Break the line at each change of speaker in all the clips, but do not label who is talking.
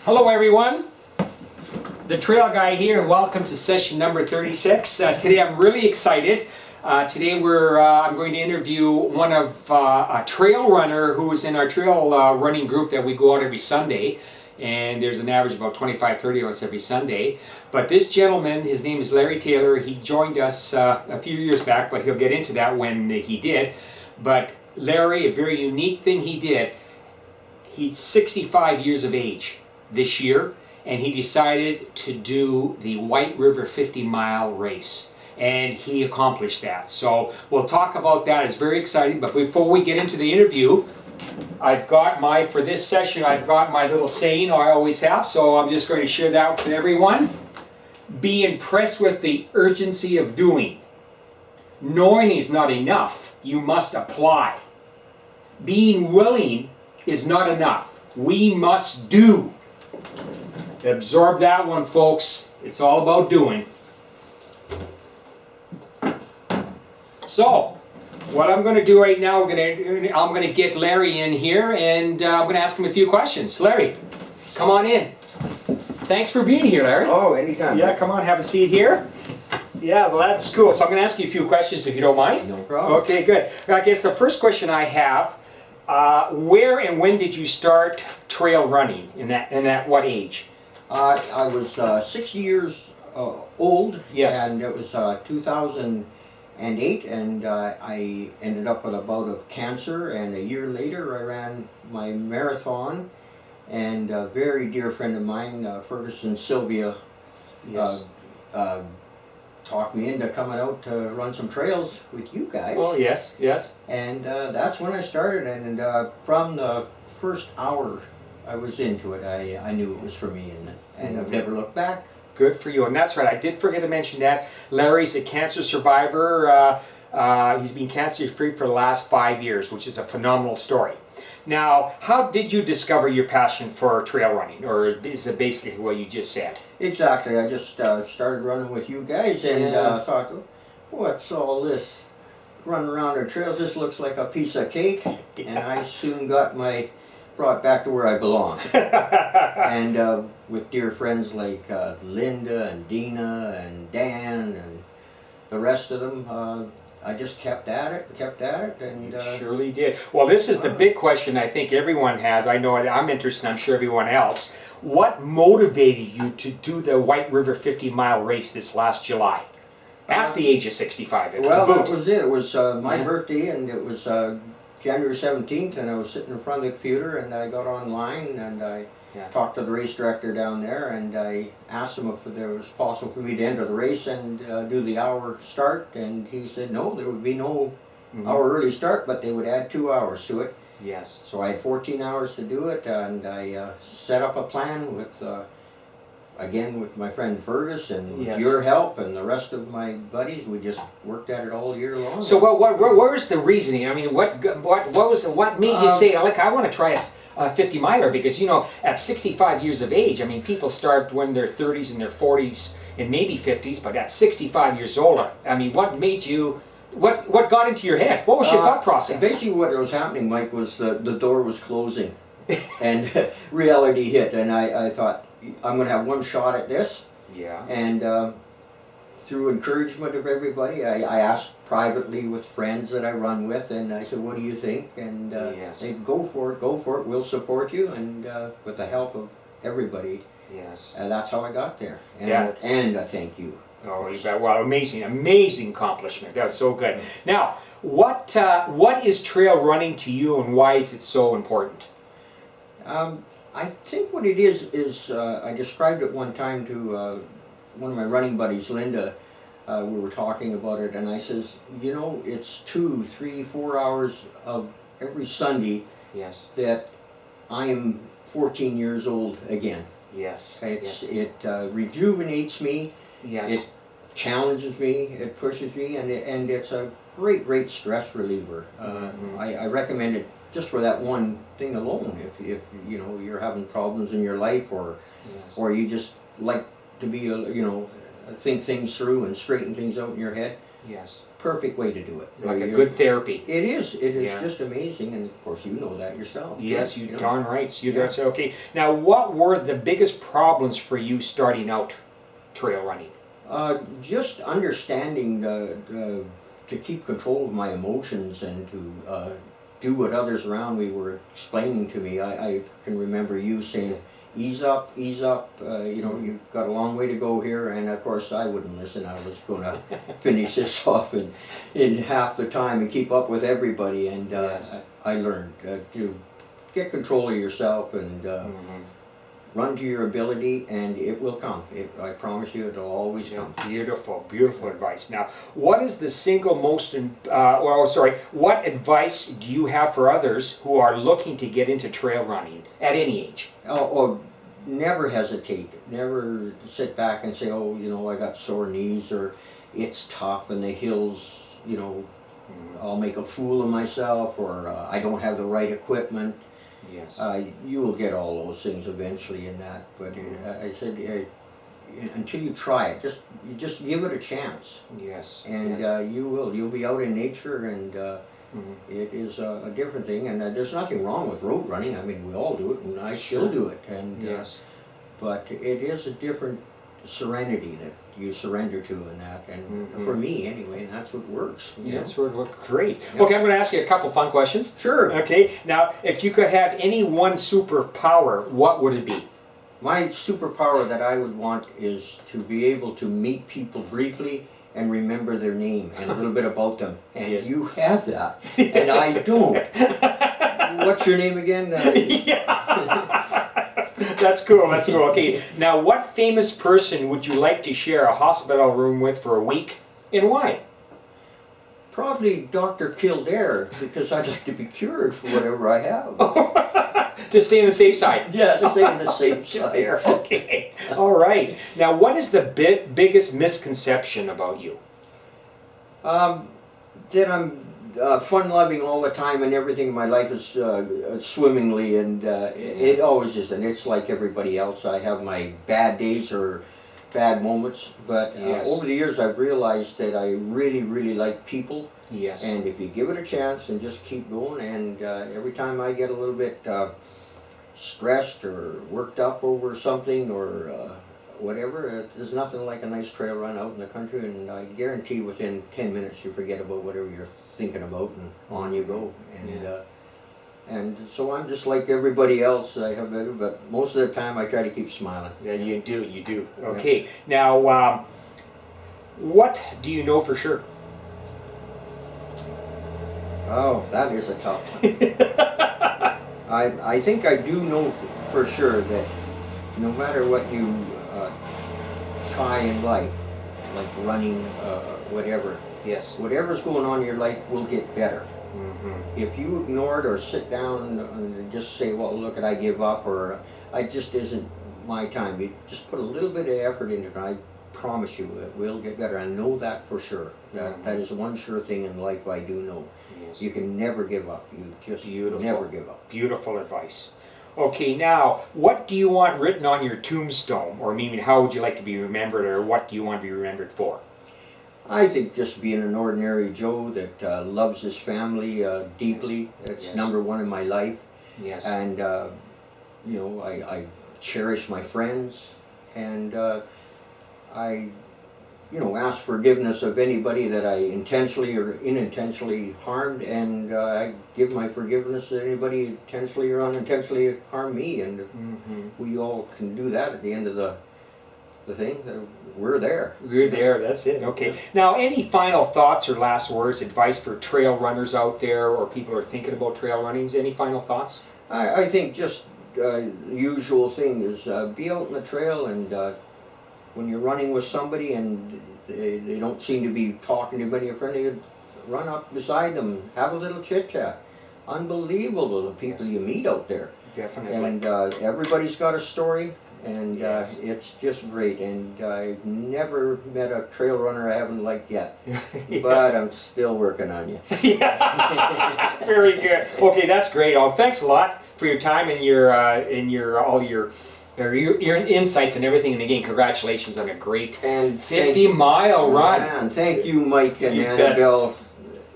Hello everyone, the Trail Guy here, and welcome to session number 36. Today I'm really excited. Today I'm going to interview one of a trail runner who's in our trail running group that we go out every Sunday. And there's an average of about 25-30 of us every Sunday. But this gentleman, his name is Larry Taylor. He joined us a few years back, but he'll get into that when he did. But Larry, a very unique thing he did, he's 65 years of age this year, and he decided to do the White River 50-mile race. And he accomplished that. So we'll talk about that. It's very exciting. But before we get into the interview, for this session, I've got my little saying I always have, so I'm just going to share that with everyone. Be impressed with the urgency of doing. Knowing is not enough. You must apply. Being willing is not enough. We must do. Absorb that one, folks. It's all about doing. So, what I'm going to do right now, I'm going to get Larry in here, and I'm going to ask him a few questions. Larry, come on in. Thanks for being here, Larry.
Oh, anytime.
Yeah, come on, have a seat here. Yeah, well, that's cool. So I'm going to ask you a few questions if you don't mind.
No problem.
Okay, good. I guess the first question I have, where and when did you start trail running? In that what age?
I was 60 years old.
Yes.
And it was 2008, and I ended up with a bout of cancer, and a year later I ran my marathon, and a very dear friend of mine, Ferguson Sylvia,
Yes.
talked me into coming out to run some trails with you guys.
Oh, yes, yes.
And that's when I started, and from the first hour I was into it, I knew it was for me, and I've never looked back.
Good for you. And that's right, I did forget to mention that. Larry's a cancer survivor. He's been cancer-free for the last 5 years, which is a phenomenal story. Now, how did you discover your passion for trail running? Or is it basically what you just said?
Exactly, I just started running with you guys, and thought, what's all this running around our trails? This looks like a piece of cake. And I soon got brought back to where I belong. And with dear friends like Linda and Dina and Dan and the rest of them, I just kept at it, and
Surely did. Well, this is the big question I think everyone has. I know I'm interested, I'm sure everyone else. What motivated you to do the White River 50-mile race this last July? At the age of 65,
well, that was it. It was my birthday, and it was January 17th, and I was sitting in front of the computer, and I got online, and I talked to the race director down there, and I asked him if there was possible for me to enter the race and do the hour start, and he said no, there would be no hour early start, but they would add 2 hours to it.
Yes.
So I had 14 hours to do it, and I set up a plan with, again, with my friend Fergus, and with your help and the rest of my buddies. We just worked at it all year long.
So what was the reasoning? I mean, what made you say, like, I want to try a 50-miler? Because, you know, at 65 years of age, I mean, people start when they're 30s and their 40s and maybe 50s, but at 65 years old, I mean, what made you, what got into your head? What was your thought process?
Basically what was happening, Mike, was the door was closing and reality hit, and I thought, I'm going to have one shot at this. Yeah. And through encouragement of everybody, I asked privately with friends that I run with, and I said, what do you think? And they said, go for it, we'll support you, and with the help of everybody.
Yes.
That's how I got there. And thank you.
Oh, you bet. Well, amazing accomplishment. That's so good. Now, what is trail running to you, and why is it so important?
I think what it is I described it one time to one of my running buddies, Linda. We were talking about it, and I says, you know, it's 2, 3, 4 hours of every Sunday that I am 14 years old again.
Yes.
It rejuvenates me.
Yes.
It challenges me. It pushes me, and it's a great stress reliever. I recommend it just for that one thing alone. If you know you're having problems in your life, or you just like to be think things through and straighten things out in your head.
Yes.
perfect way to do it.
Like a good therapy.
It is
Yeah.
just amazing, and of course you know that yourself.
Yes, you
know.
darn right. You
Yeah.
that's okay. Now, what were the biggest problems for you starting out trail running?
Just understanding to keep control of my emotions and to do what others around me were explaining to me. I can remember you saying, ease up, you know, you've got a long way to go here, and of course I wouldn't listen. I was going to finish this off in half the time and keep up with everybody, and
Yes.
I learned to get control of yourself and run to your ability, and it will come. I promise you, it'll always
Yeah,
come.
beautiful, beautiful advice. Now, what is the single most, what advice do you have for others who are looking to get into trail running at any age?
Oh, never hesitate. Never sit back and say, oh, you know, I got sore knees, or it's tough and the hills, you know, I'll make a fool of myself, or I don't have the right equipment.
Yes.
You will get all those things eventually in that, but I said, until you try it, you just give it a chance,
Yes.
and
yes.
you'll be out in nature, and it is a different thing, and there's nothing wrong with road running. I mean, we all do it, and I still do it, and
Yes.
but it is a different serenity that you surrender to in that, and for me anyway, and that's what works. You know?
That's what look great.
Yeah.
Okay, I'm going to ask you a couple fun questions.
Sure.
Okay, now if you could have any one superpower, what would it be?
My superpower that I would want is to be able to meet people briefly and remember their name and a little bit about them. And
Yes.
you have that, and I don't. What's your name again?
That's cool, that's cool. Okay, now what famous person would you like to share a hospital room with for a week, and why?
Probably Dr. Kildare, because I'd like to be cured for whatever I have.
To stay on the safe side.
Yeah, to stay on the safe
There,
side.
okay. All right. Now, what is the biggest misconception about you?
That I'm fun-loving all the time, and everything in my life is swimmingly, and it always isn't. It's like everybody else. I have my bad days or bad moments, but
Yes.
over the years I've realized that I really, really like people,
Yes.
and if you give it a chance and just keep going, and every time I get a little bit stressed or worked up over something or whatever, there's nothing like a nice trail run out in the country, and I guarantee within 10 minutes you forget about whatever you're thinking about, and on you go. And
Yeah.
and so I'm just like everybody else. I have, but most of the time I try to keep smiling.
Yeah, you do, you do. Okay. Now, what do you know for sure?
Oh, that is a tough one. I think I do know for sure that no matter what you try in life, like running, whatever,
Yes.
whatever's going on in your life will get better.
Mm-hmm.
If you ignore it or sit down and just say, well, look, I give up, or I just isn't my time, you just put a little bit of effort into it, and I promise you it will get better. I know that for sure. That is one sure thing in life I do know.
Yes.
You can never give up. You just
Beautiful.
never give up.
Beautiful advice. Okay, now, what do you want written on your tombstone? Or meaning, how would you like to be remembered, or what do you want to be remembered for?
I think just being an ordinary Joe that loves his family deeply. It's
Yes.
number one in my life.
Yes.
And you know, I cherish my friends, and I, you know, ask forgiveness of anybody that I intentionally or unintentionally harmed, and I give my forgiveness to anybody intentionally or unintentionally harmed me, and we all can do that at the end of the thing. We're there.
You're there, that's it. Okay. Now, any final thoughts or last words, advice for trail runners out there, or people who are thinking about trail runnings? Any final thoughts?
I think just usual thing is be out on the trail, and when you're running with somebody and they don't seem to be talking to anybody friendly, run up beside them, have a little chit chat. Unbelievable the people
Yes.
you meet out there,
Definitely.
and everybody's got a story, and
Yes.
it's just great. And I've never met a trail runner I haven't liked yet,
Yeah.
but I'm still working on you.
Yeah. Very good. Okay, that's great. Oh, thanks a lot for your time and your all your your insights and everything in the game. Congratulations on a great
And
50-mile run.
And thank you, Mike and
You bet.
Annabelle.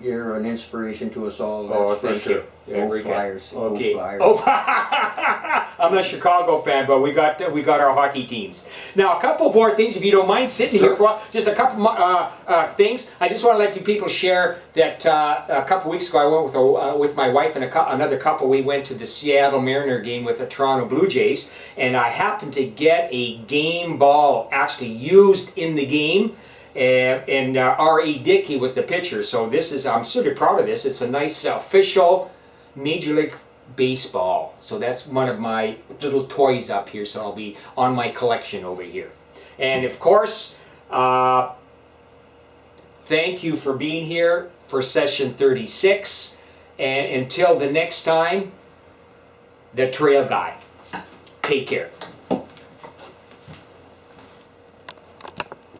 You're an inspiration to us all.
Oh,
That's for
thank
sure.
you. Yeah,
Go
very good.
Flyers. Go
Okay.
Flyers.
Oh, I'm a Chicago fan, but we got our hockey teams. Now, a couple more things, if you don't mind sitting here for a while. Just a couple things. I just want to let you people share that a couple weeks ago I went with my wife and another couple. We went to the Seattle Mariner game with the Toronto Blue Jays, and I happened to get a game ball actually used in the game. And R.E. Dickey was the pitcher, so I'm super proud of this. It's a nice official Major League Baseball. So that's one of my little toys up here, so I'll be on my collection over here. And of course, thank you for being here for session 36. And until the next time, the Trail Guy. Take care.